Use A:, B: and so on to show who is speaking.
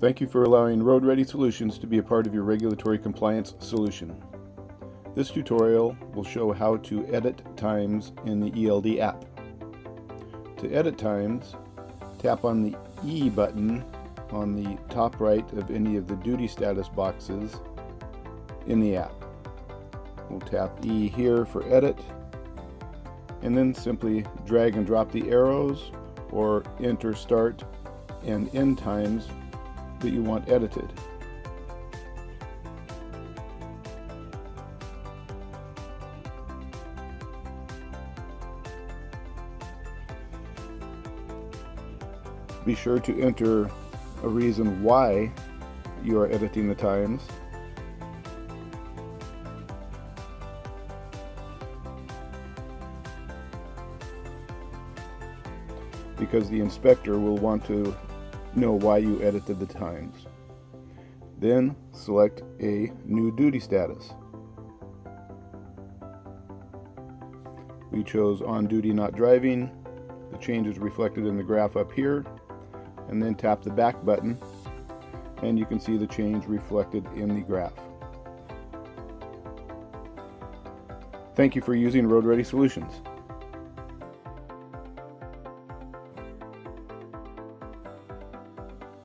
A: Thank you for allowing RoadReady Solutions to be a part of your regulatory compliance solution. This tutorial will show how to edit times in the ELD app. To edit times, tap on the E button on the top right of any of the duty status boxes in the app. We'll tap E here for edit, and then simply drag and drop the arrows or enter start and end times that you want edited. Be sure to enter a reason why you are editing the times. Because the inspector will want to know why you edited the times. Then select a new duty status. We chose on duty not driving. The change is reflected in the graph up here, and then tap the back button and you can see the change reflected in the graph. Thank you for using RoadReady Solutions.